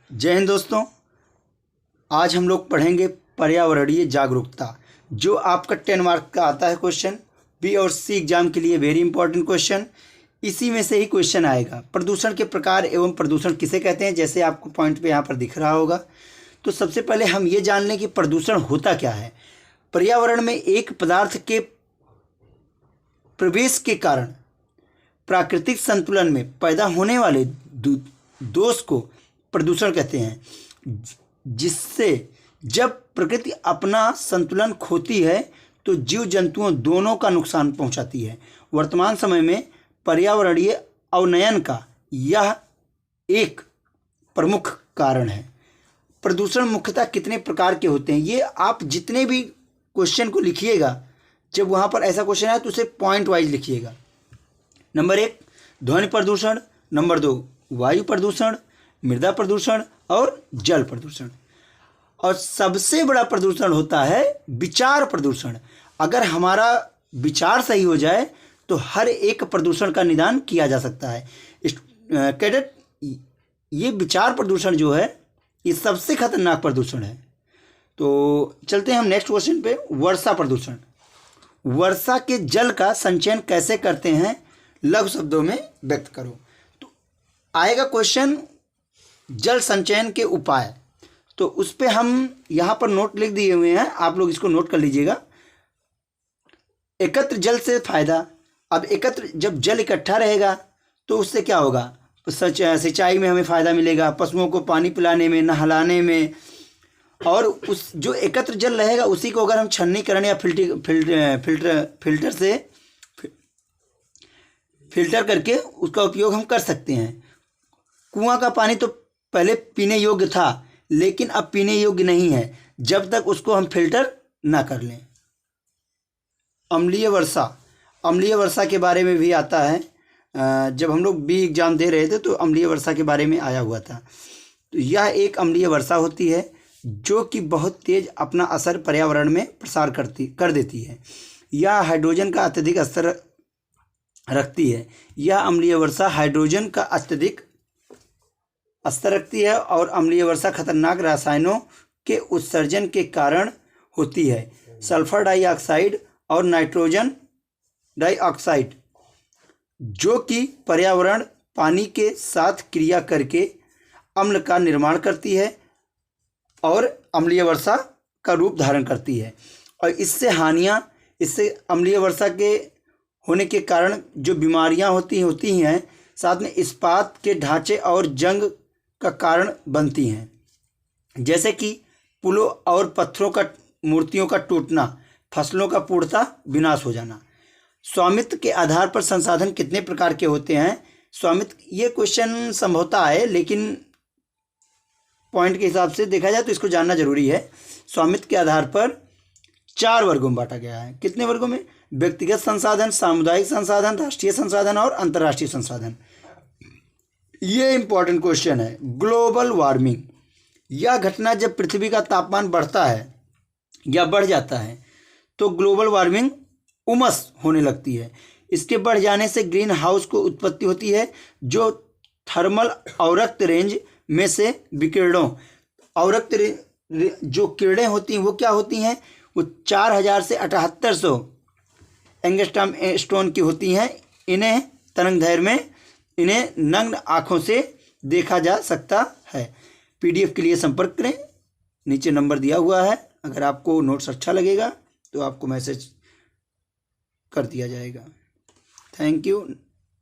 जय हिंद दोस्तों। आज हम लोग पढ़ेंगे पर्यावरणीय जागरूकता, जो आपका 10 मार्क का आता है क्वेश्चन। बी और सी एग्जाम के लिए वेरी इंपॉर्टेंट क्वेश्चन। इसी में से ही क्वेश्चन आएगा। प्रदूषण के प्रकार एवं प्रदूषण किसे कहते हैं, जैसे आपको पॉइंट पे यहाँ पर दिख रहा होगा। तो सबसे पहले हम ये जान लें कि प्रदूषण होता क्या है। पर्यावरण में एक पदार्थ के प्रवेश के कारण प्राकृतिक संतुलन में पैदा होने वाले दोष को प्रदूषण कहते हैं, जिससे जब प्रकृति अपना संतुलन खोती है तो जीव जंतुओं दोनों का नुकसान पहुंचाती है। वर्तमान समय में पर्यावरणीय अवनयन का यह एक प्रमुख कारण है। प्रदूषण मुख्यतः कितने प्रकार के होते हैं, ये आप जितने भी क्वेश्चन को लिखिएगा, जब वहाँ पर ऐसा क्वेश्चन आए तो उसे पॉइंट वाइज लिखिएगा। नंबर 1 ध्वनि प्रदूषण, नंबर 2 वायु प्रदूषण, मृदा प्रदूषण और जल प्रदूषण। और सबसे बड़ा प्रदूषण होता है विचार प्रदूषण। अगर हमारा विचार सही हो जाए तो हर एक प्रदूषण का निदान किया जा सकता है। कैडेट, ये विचार प्रदूषण जो है ये सबसे खतरनाक प्रदूषण है। तो चलते हैं हम नेक्स्ट क्वेश्चन पे। वर्षा प्रदूषण। वर्षा के जल का संचयन कैसे करते हैं, लघु शब्दों में व्यक्त करो। तो आएगा क्वेश्चन जल संचयन के उपाय। तो उस पे हम यहाँ पर नोट लिख दिए हुए हैं, आप लोग इसको नोट कर लीजिएगा। एकत्र जल से फायदा। अब एकत्र जब जल इकट्ठा रहेगा तो उससे क्या होगा, तो सिंचाई में हमें फ़ायदा मिलेगा, पशुओं को पानी पिलाने में, नहलाने में। और उस जो एकत्र जल रहेगा उसी को अगर हम छन्नीकरण या फिल्टर से फिल्टर करके उसका उपयोग हम कर सकते हैं। कुआं का पानी तो पहले पीने योग्य था, लेकिन अब पीने योग्य नहीं है जब तक उसको हम फिल्टर ना कर लें। अम्लीय वर्षा। अम्लीय वर्षा के बारे में भी आता है। जब हम लोग बी एग्जाम दे रहे थे तो अम्लीय वर्षा के बारे में आया हुआ था। तो यह एक अम्लीय वर्षा होती है जो कि बहुत तेज अपना असर पर्यावरण में प्रसार कर देती है। यह हाइड्रोजन का अत्यधिक स्तर रखती है। यह अम्लीय वर्षा हाइड्रोजन का अत्यधिक स्तर रखती है और अम्लीय वर्षा खतरनाक रसायनों के उत्सर्जन के कारण होती है। सल्फर डाइऑक्साइड और नाइट्रोजन डाइऑक्साइड, जो कि पर्यावरण पानी के साथ क्रिया करके अम्ल का निर्माण करती है और अम्लीय वर्षा का रूप धारण करती है। और इससे अम्लीय वर्षा के होने के कारण जो बीमारियां होती हैं, साथ में इस्पात के ढांचे और जंग का कारण बनती हैं, जैसे कि पुलों और पत्थरों का मूर्तियों का टूटना, फसलों का पूर्णतः विनाश हो जाना। स्वामित्व के आधार पर संसाधन कितने प्रकार के होते हैं। स्वामित्व, ये क्वेश्चन संभवतः है, लेकिन पॉइंट के हिसाब से देखा जाए तो इसको जानना जरूरी है। स्वामित्व के आधार पर 4 वर्गों में बांटा गया है। कितने वर्गों में? व्यक्तिगत संसाधन, सामुदायिक संसाधन, राष्ट्रीय संसाधन और अंतर्राष्ट्रीय संसाधन। ये इंपॉर्टेंट क्वेश्चन है। ग्लोबल वार्मिंग, यह घटना जब पृथ्वी का तापमान बढ़ता है या बढ़ जाता है तो ग्लोबल वार्मिंग उमस होने लगती है। इसके बढ़ जाने से ग्रीन हाउस को उत्पत्ति होती है, जो थर्मल अवरक्त रेंज में से विकिरणों, अवरक्त जो किरणें होती हैं वो क्या होती हैं, वो 4000 से 7800 एंगस्ट्रॉम की होती हैं। इन्हें तरंगदैर्घ्य में इन्हें नग्न आँखों से देखा जा सकता है। PDF के लिए संपर्क करें, नीचे नंबर दिया हुआ है। अगर आपको नोट्स अच्छा लगेगा तो आपको मैसेज कर दिया जाएगा। Thank you.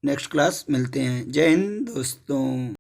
नेक्स्ट क्लास मिलते हैं। जय हिंद दोस्तों।